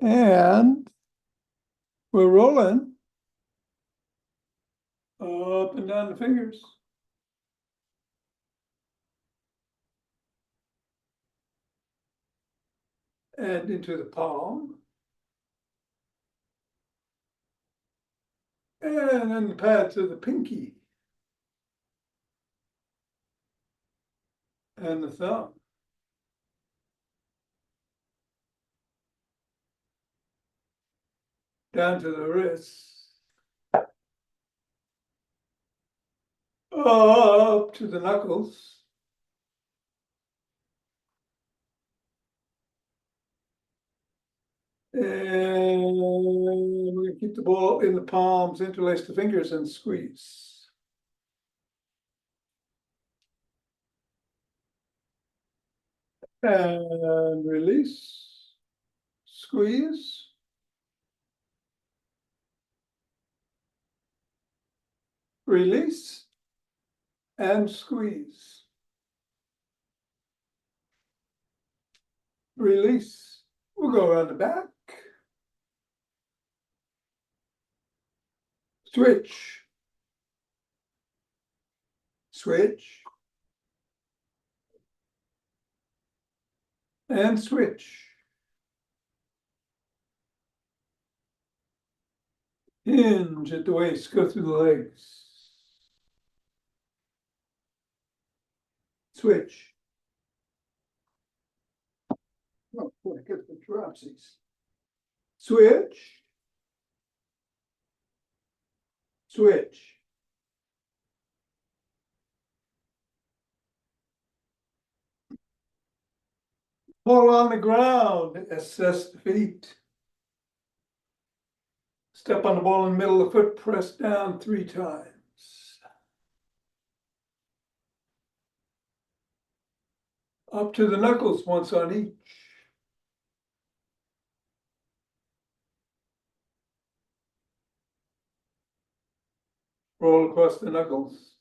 And we're rolling up and down the fingers. And into the palm. And then the pads of the pinky. And the thumb. Down to the wrists. Up to the knuckles. And we're going to keep the ball in the palms, interlace the fingers, and squeeze. And release. Squeeze. Release. And squeeze. Release. We'll go around the back. Switch. Switch. And switch. Hinge at the waist, go through the legs. Switch. Oh, boy, I get the dropsies. Switch. Switch. Ball on the ground, assess the feet. Step on the ball in the middle of the foot, press down 3 times. Up to the knuckles, once on each. Roll across the knuckles.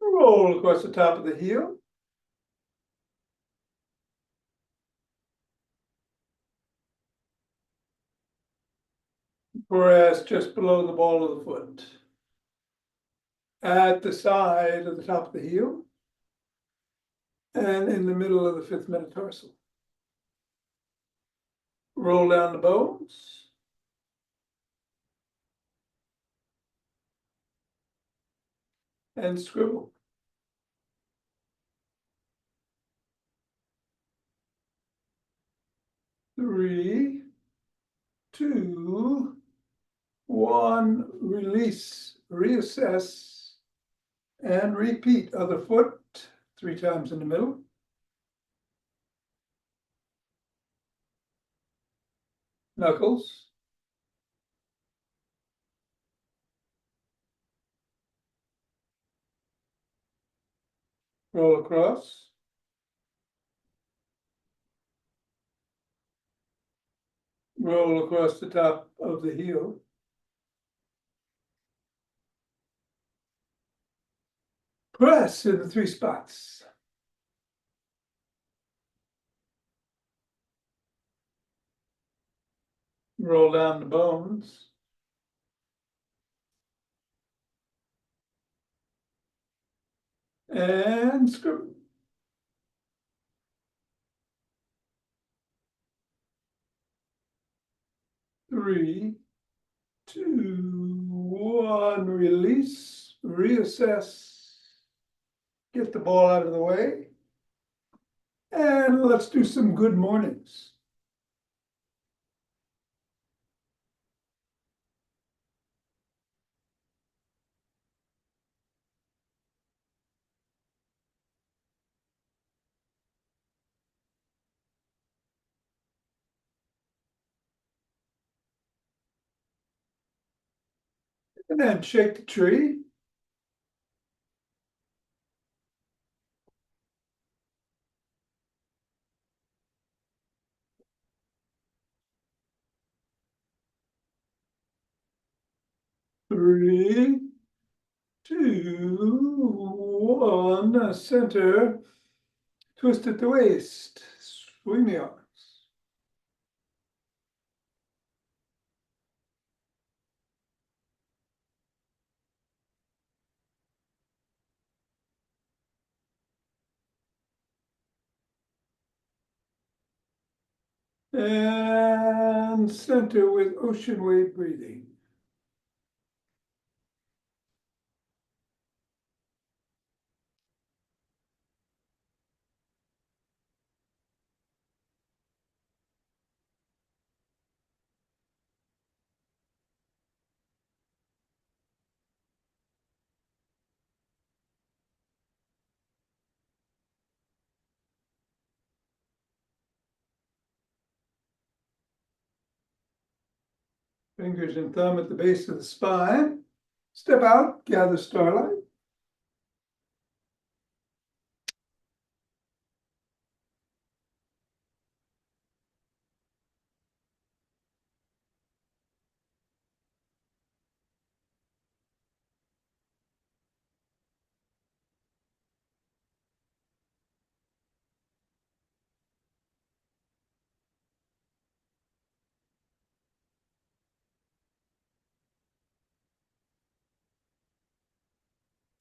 Roll across the top of the heel. Press just below the ball of the foot. At the side of the top of the heel. And in the middle of the 5th metatarsal. Roll down the bones. And scribble. 3, 2, 1, release, reassess, and repeat. Other foot, 3 times in the middle. Knuckles. Roll across. Roll across the top of the heel. Press in the 3 spots. Roll down the bones. And scribble. 3, 2, 1, release, reassess, get the ball out of the way, and let's do some good mornings. And then shake the tree. Three, two, one, center, Twist at the waist, swing the arms. And center with ocean wave breathing. Fingers and thumb at the base of the spine. Step out, gather starlight.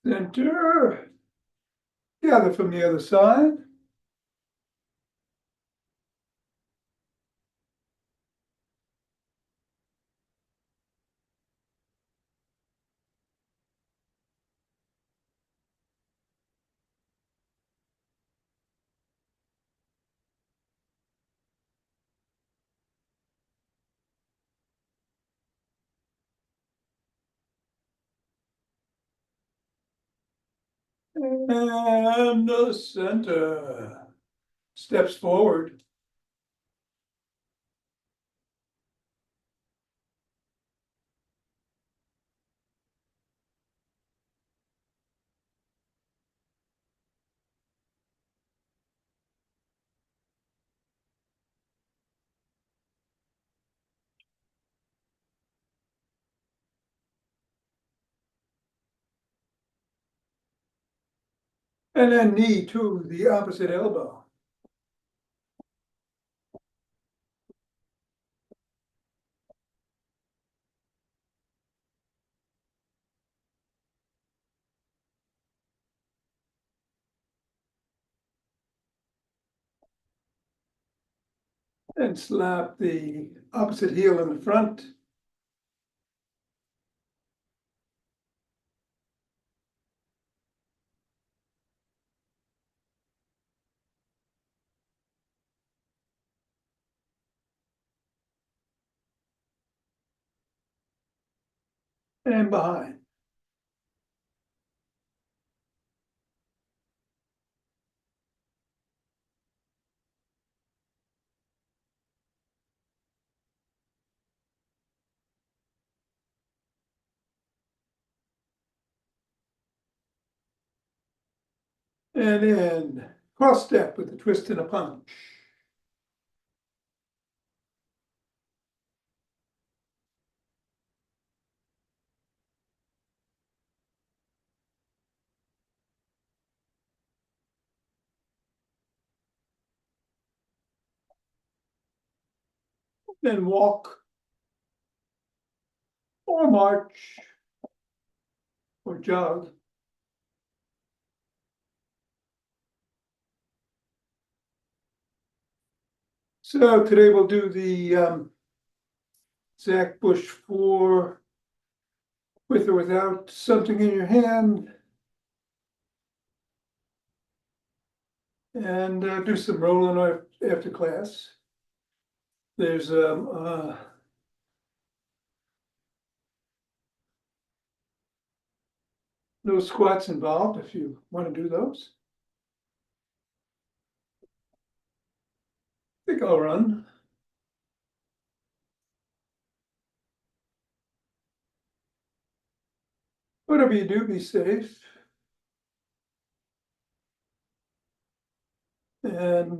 Center. Gather from the other side. And the center. Steps forward. And then knee to the opposite elbow. And slap the opposite heel in the front. And behind. And then cross step with a twist and a punch. Then walk or march or jog. So today we'll do the Zach Bush 4 with or without something in your hand. And do some rolling after class. There's no squats involved if you want to do those. I think I'll run. Whatever you do, be safe. And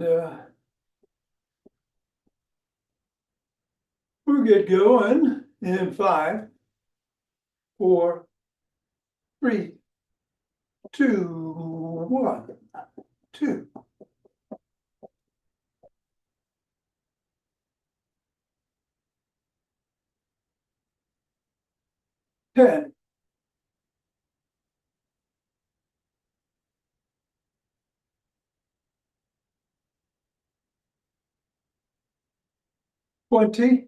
we'll get going in 5, 4, 3, 2, 1, 2. 10. $20.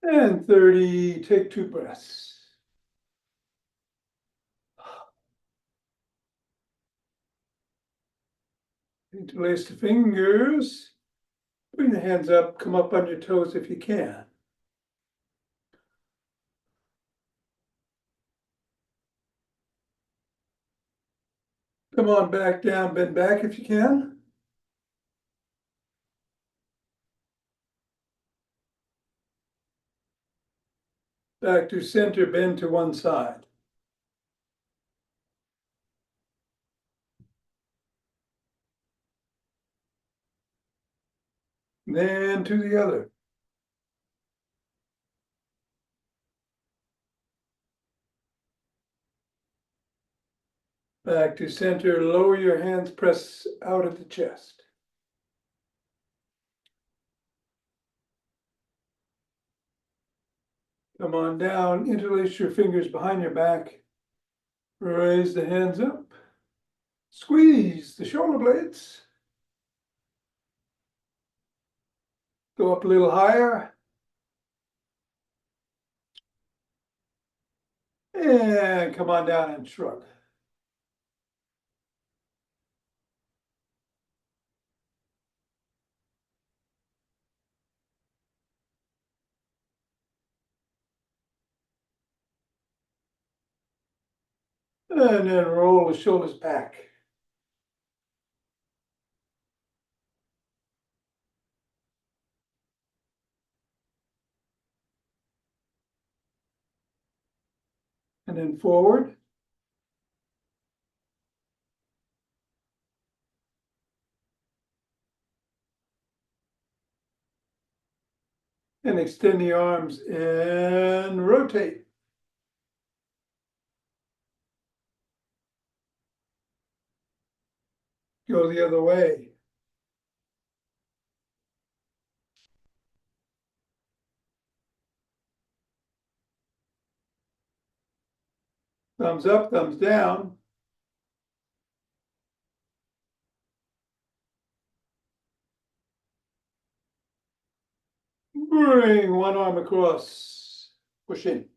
And 30. Take 2 breaths. Interlace the fingers. Bring the hands up, come up on your toes if you can. Come on back down, bend back if you can. Back to center, bend to one side. Then to the other. Back to center, lower your hands, press out at the chest. Come on down, interlace your fingers behind your back. Raise the hands up. Squeeze the shoulder blades. Go up a little higher. And come on down and shrug. And then roll the shoulders back. And then forward. And extend the arms and rotate. Go the other way. Thumbs up, thumbs down. Bring one arm across. Push in.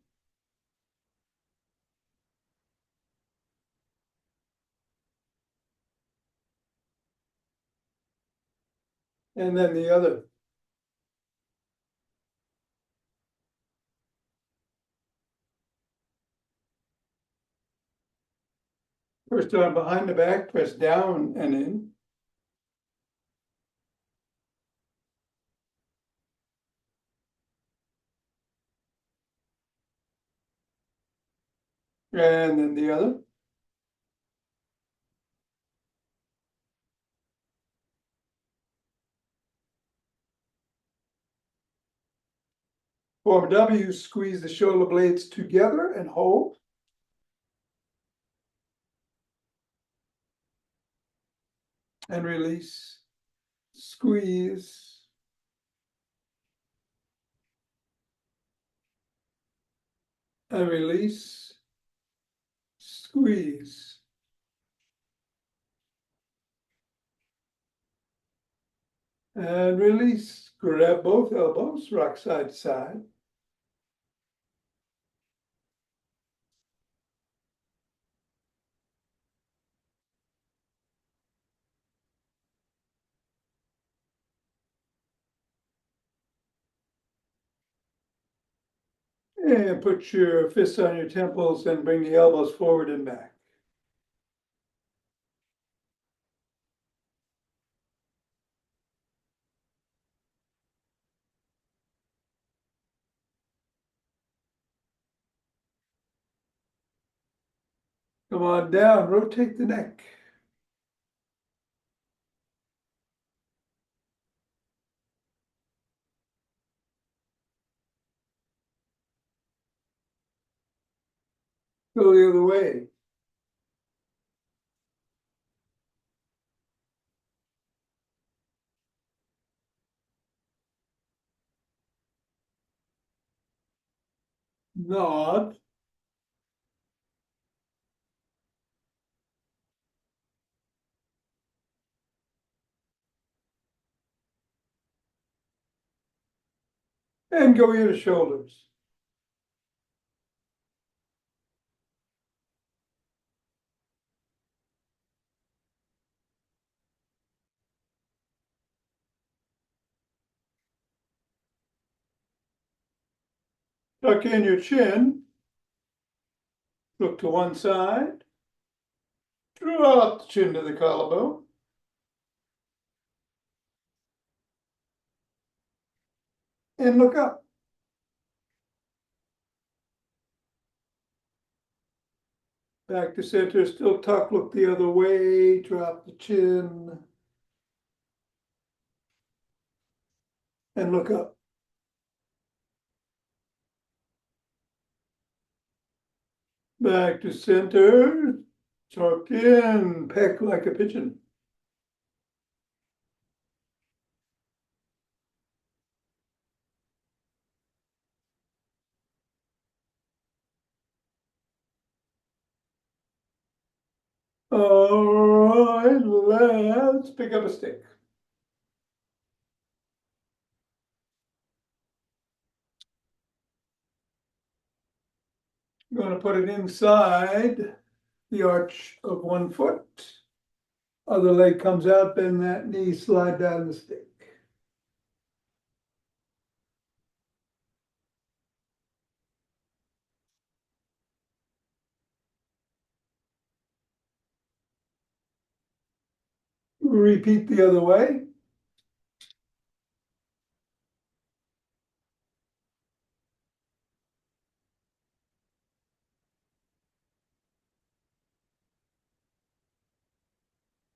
And then the other. First arm behind the back, press down and in. And then the other. Form W, squeeze the shoulder blades together and hold. And release. Squeeze. And release. Squeeze. And release. Grab both elbows, rock side to side. And put your fists on your temples and bring the elbows forward and back. Come on down, rotate the neck. Go the other way. nod. And go ear to shoulders. Tuck in your chin. Look to one side. Draw out the chin to the collarbone. And look up. Back to center, still tuck, look the other way, drop the chin. And look up. Back to center, tuck in, peck like a pigeon. All right, let's pick up a stick. I'm going to put it inside the arch of one foot. Other leg comes out, bend that knee, slide down the stick. Repeat the other way.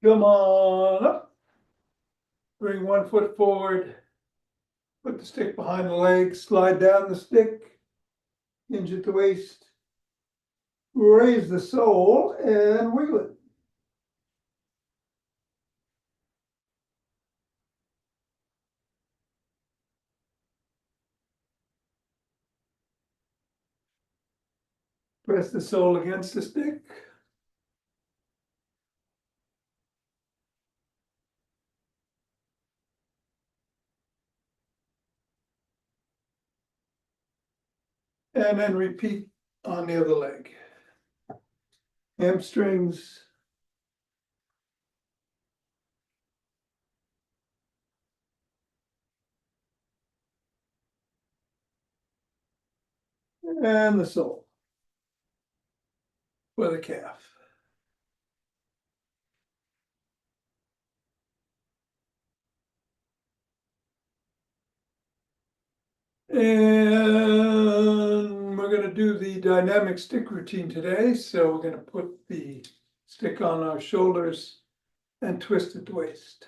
Come on up. Bring one foot forward. Put the stick behind the leg, slide down the stick, hinge at the waist, raise the sole and wiggle it. Press the sole against the stick. And then repeat on the other leg. Hamstrings. And the sole for the calf. And we're going to do the dynamic stick routine today. So we're going to put the stick on our shoulders and twist at the waist.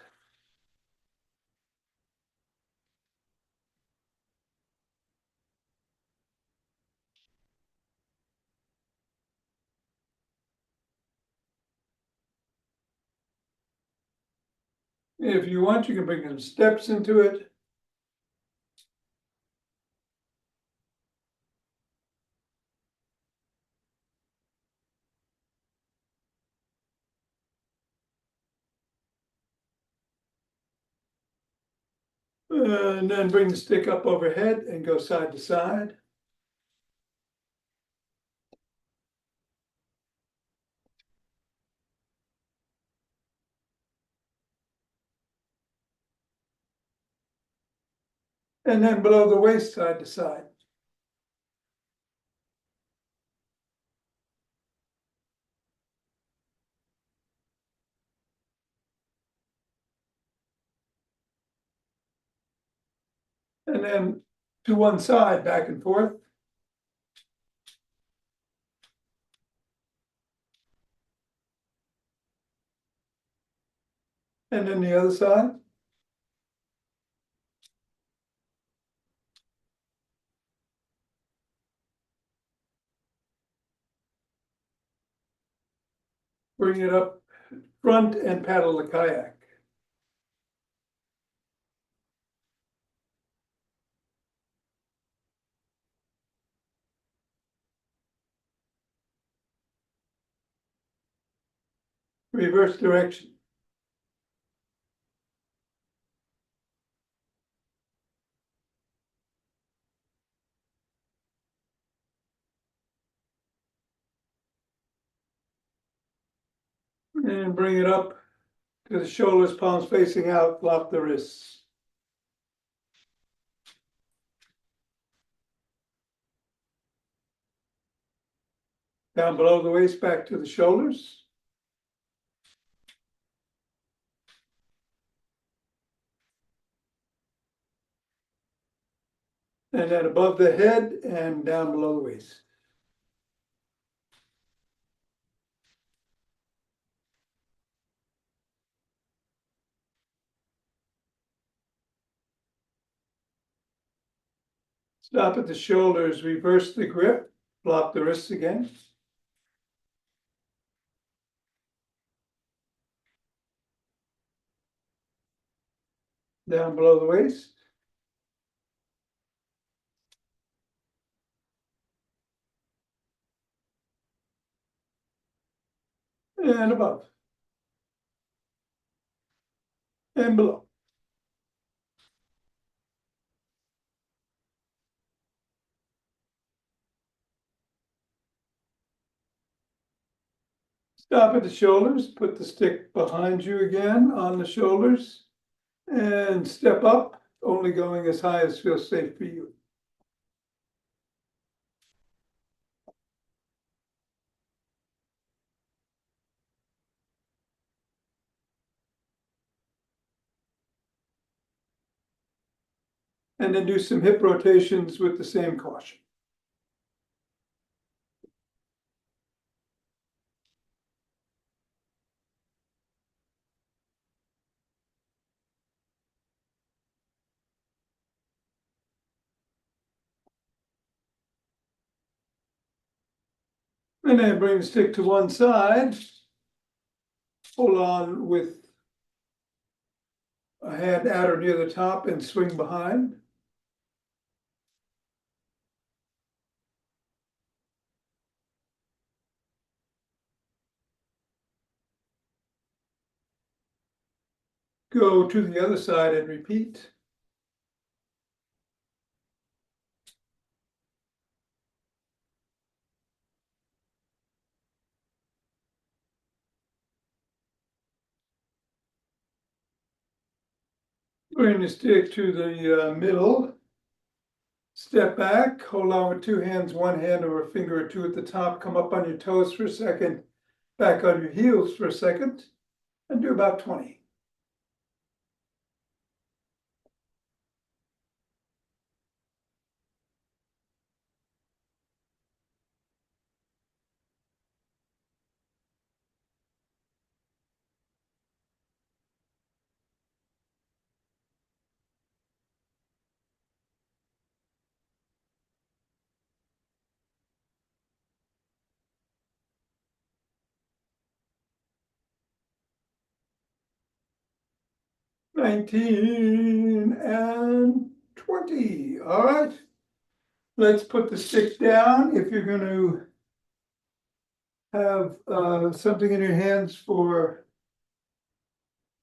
If you want, you can bring some steps into it. And then bring the stick up overhead and go side to side. And then below the waist, side to side. And then to one side, back and forth. And then the other side. Bring it up front and paddle the kayak. reverse direction. And bring it up to the shoulders, palms facing out, lock the wrists. Down below the waist, back to the shoulders. And then above the head and down below the waist. Stop at the shoulders, reverse the grip, lock the wrists again. Down below the waist. And above. And below. Stop at the shoulders, put the stick behind you again on the shoulders, and step up, only going as high as feels safe for you. And then do some hip rotations with the same caution. And then bring the stick to one side. Hold on with a hand at or near the top and swing behind. Go to the other side and repeat. Bring the stick to the middle. Step back, hold on with two hands, one hand or a finger or two at the top. Come up on your toes for a second, back on your heels for a second, and do about 20. $19 and $20. All right. Let's put the stick down. If you're going to have something in your hands for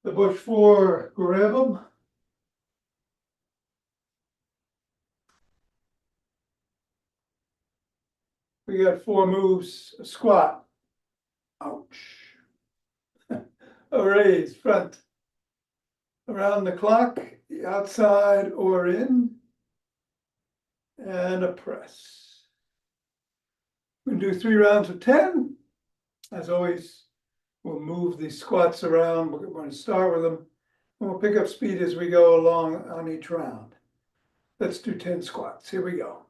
the bush 4, grab them. We got 4 moves: a squat, ouch, a raise, front, around the clock, outside or in, and a press. We can do 3 rounds of 10. As always, we'll move these squats around. We're going to start with them, and we'll pick up speed as we go along on each round. Let's do 10 squats. Here we go.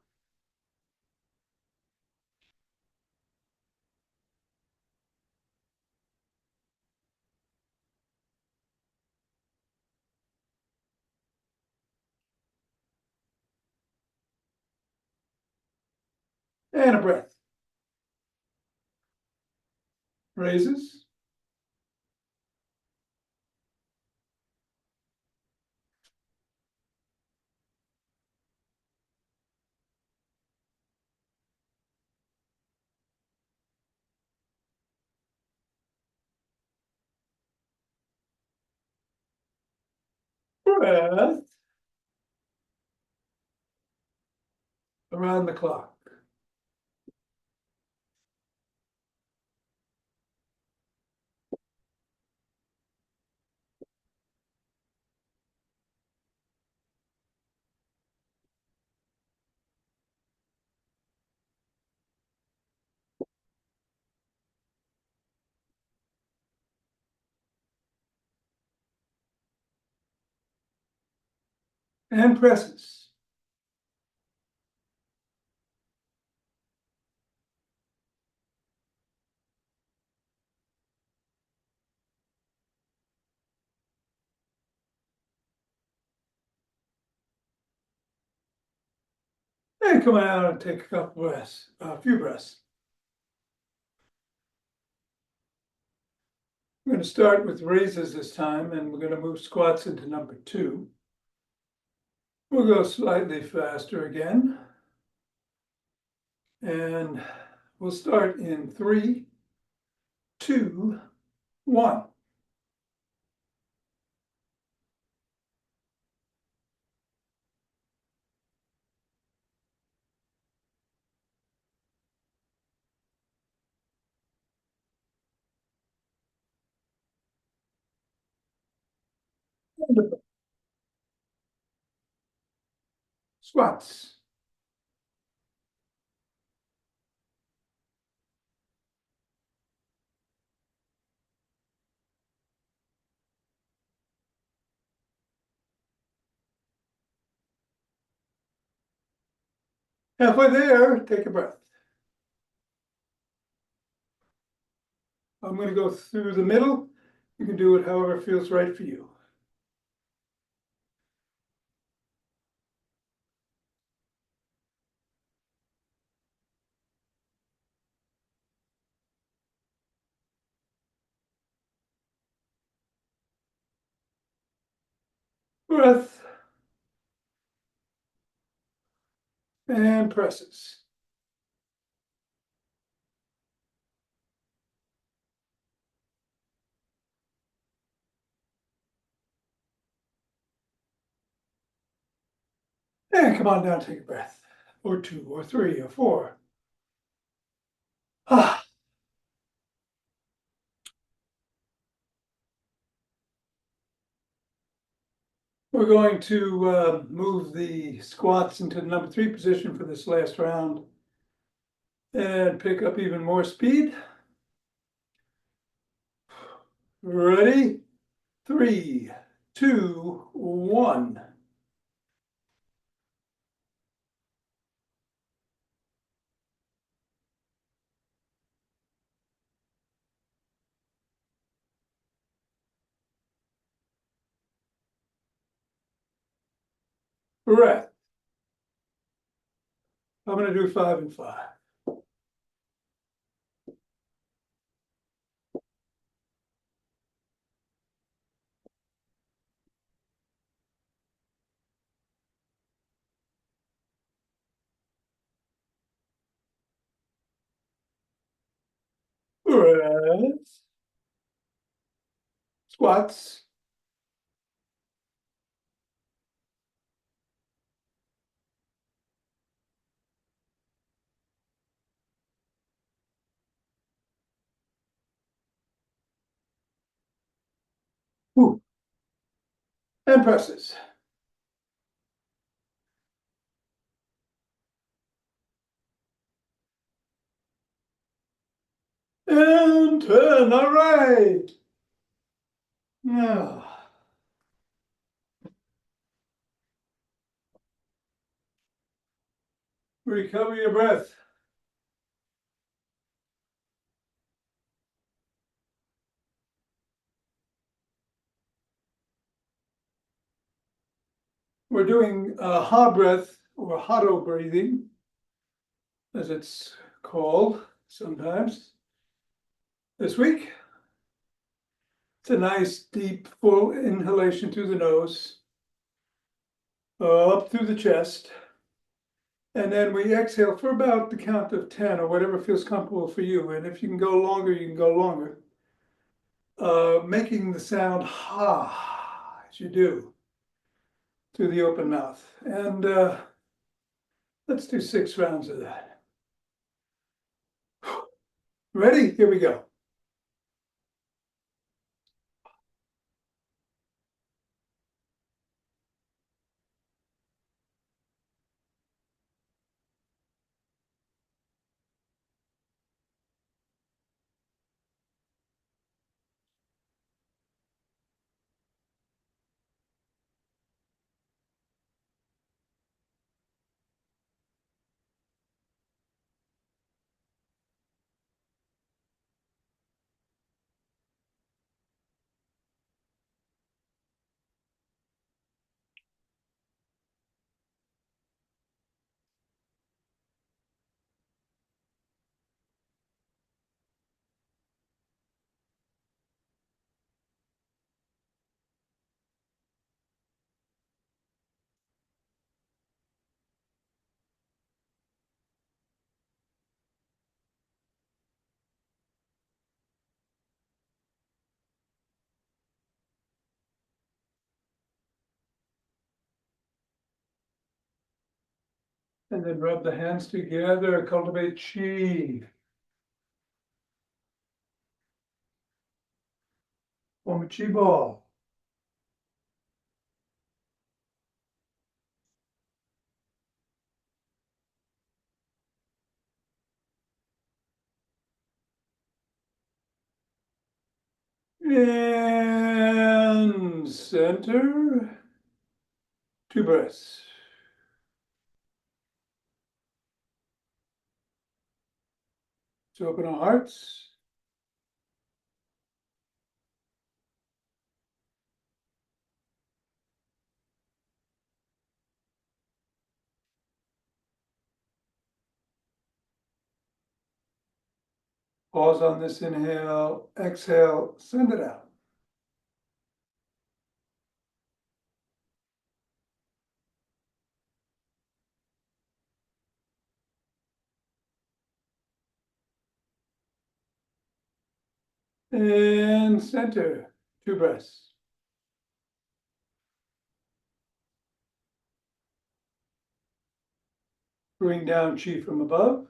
And a breath. Raises. breath around the clock. And presses. And come out and take a couple breaths, a few breaths. We're going to start with raises this time, and we're going to move squats into number 2. We'll go slightly faster again. And we'll start in 3, 2, 1. Squats. Halfway there, take a breath. I'm going to go through the middle. You can do it however feels right for you. Breath. And presses. And come on down, take a breath. Or 2, or 3, or 4. Ah. We're going to move the squats into the number 3 position for this last round and pick up even more speed. Ready? 3, 2, 1. Breath. I'm going to do 5 and 5. Breath. Squats. Woo. And presses. And turn. All right. Now, recover your breath. We're doing ha breath, or Hado breathing, as it's called sometimes. This week, it's a nice, deep, full inhalation through the nose, up through the chest, and then we exhale for about the count of 10 or whatever feels comfortable for you. And if you can go longer, you can go longer. Making the sound ha as you do. through the open mouth. And let's do 6 rounds of that. Ready? Here we go. And then rub the hands together, cultivate chi. Form a chi ball. And center. 2 breaths. So open our hearts. Pause on this inhale, exhale, send it out. And center, 2 breaths. Bring down chi from above.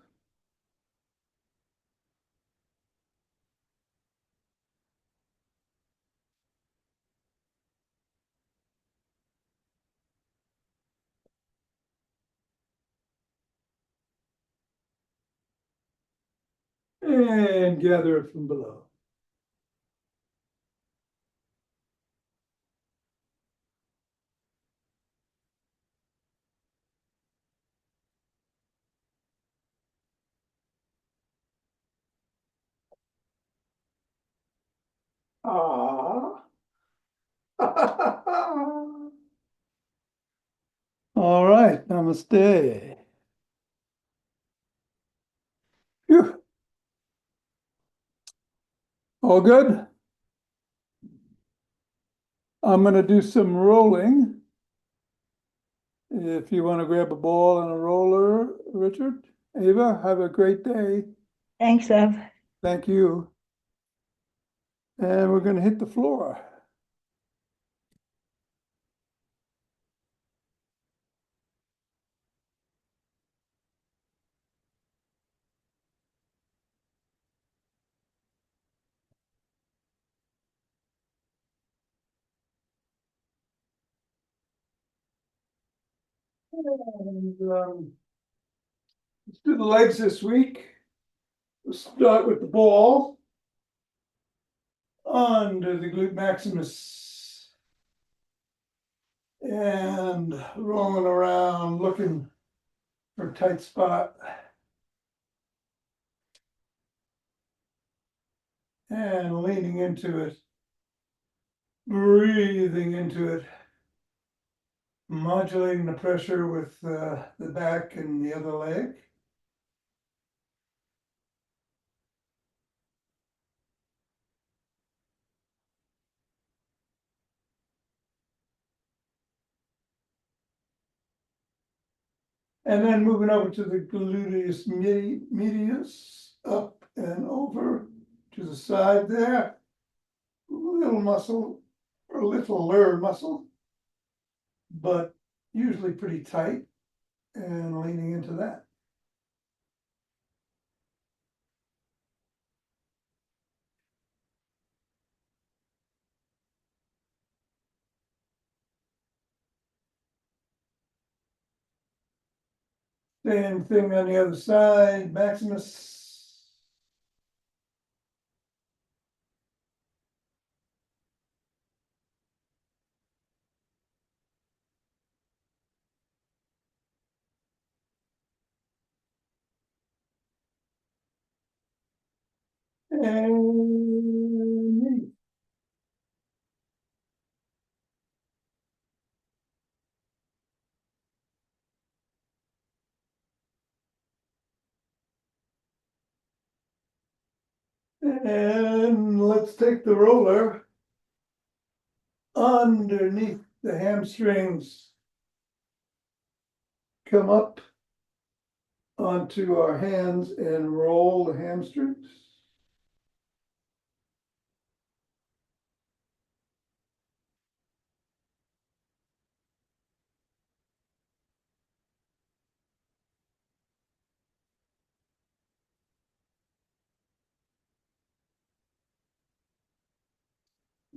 And gather it from below. Ah. All right, namaste. Phew. All good? I'm going to do some rolling. If you want to grab a ball and a roller, Richard, Ava, have a great day. Thanks, Ev. Thank you. And we're going to hit the floor. And, let's do the legs this week. We'll start with the ball under the glute maximus and rolling around looking for a tight spot. And leaning into it, breathing into it, modulating the pressure with the back and the other leg. And then moving over to the gluteus medius, up and over to the side there. Little muscle, or littler muscle, but usually pretty tight, and leaning into that. Same thing on the other side, Maximus. And knee. And let's take the roller underneath the hamstrings. Come up onto our hands and roll the hamstrings.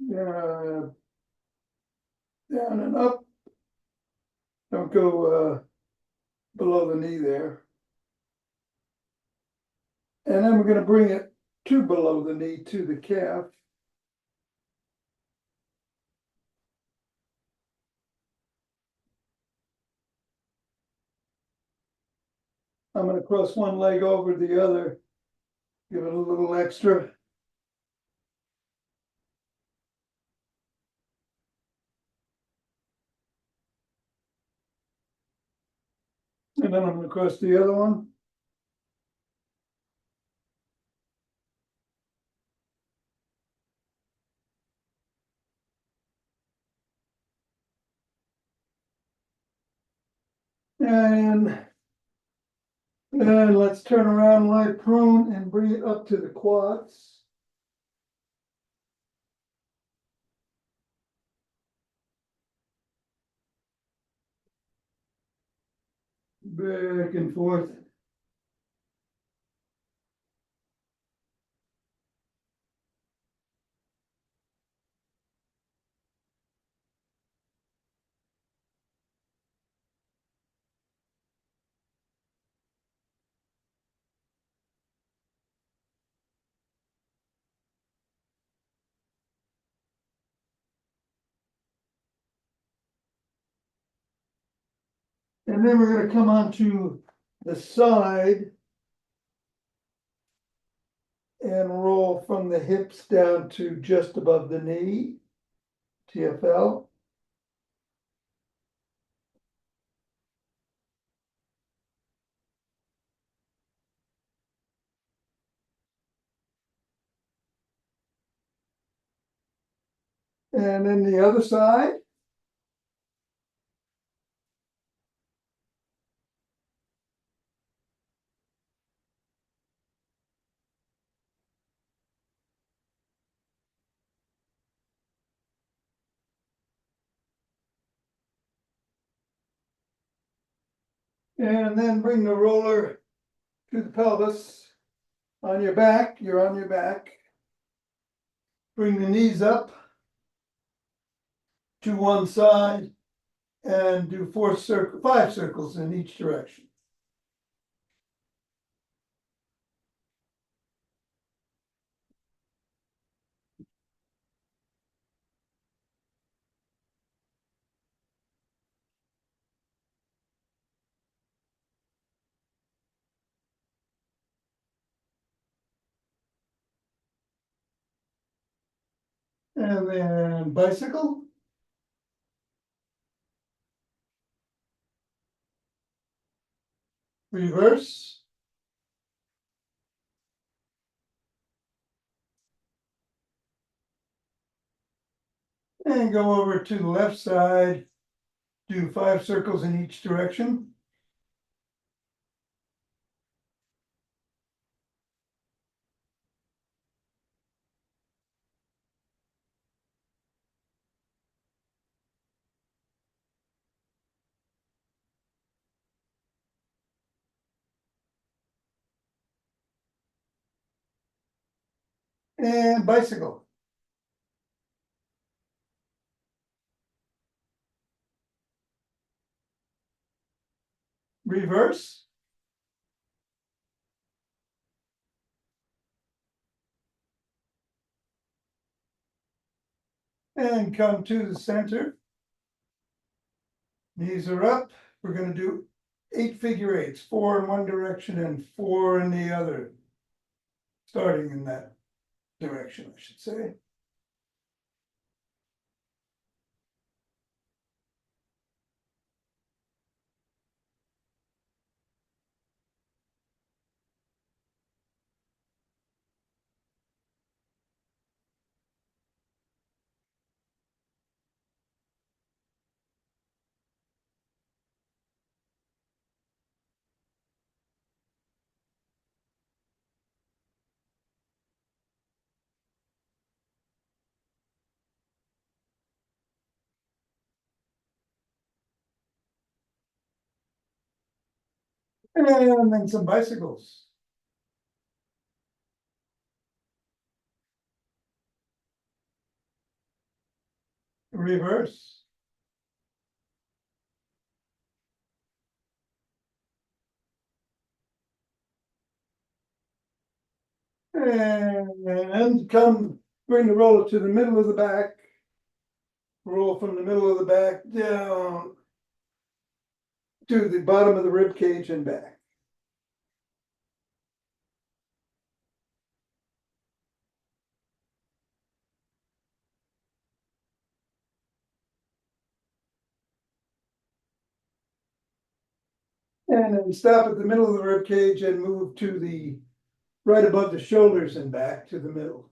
Down and up. Don't go below the knee there. And then we're going to bring it to below the knee to the calf. I'm going to cross one leg over the other, give it a little extra. And then I'm going to cross the other one. And let's turn around, lie prone, and bring it up to the quads. Back and forth. And then we're going to come onto the side and roll from the hips down to just above the knee, TFL. And then the other side. And then bring the roller to the pelvis. On your back, you're on your back. Bring the knees up to one side and do 5 circles in each direction. And then bicycle. Reverse. And go over to the left side. Do 5 circles in each direction. And bicycle. Reverse. And come to the center. Knees are up. We're gonna do 8 figure eights, 4 in one direction and 4 in the other. Starting in that direction, I should say. And then some bicycles. Reverse. And come, bring the roller to the middle of the back. Roll from the middle of the back down to the bottom of the rib cage and back. And then stop at the middle of the rib cage and move to the right above the shoulders and back to the middle.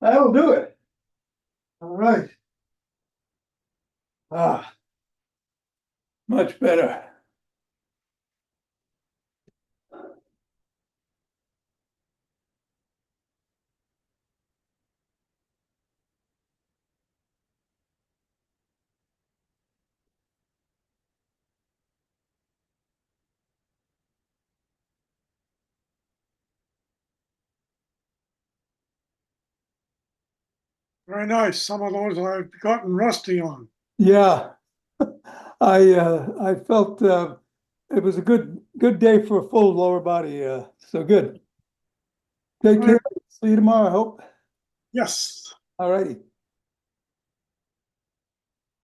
That'll do it. All right. Much better. Very nice. Some of those I've gotten rusty on. Yeah. I felt it was a good day for a full lower body, so good. Take care. See you tomorrow, I hope. Yes. All righty.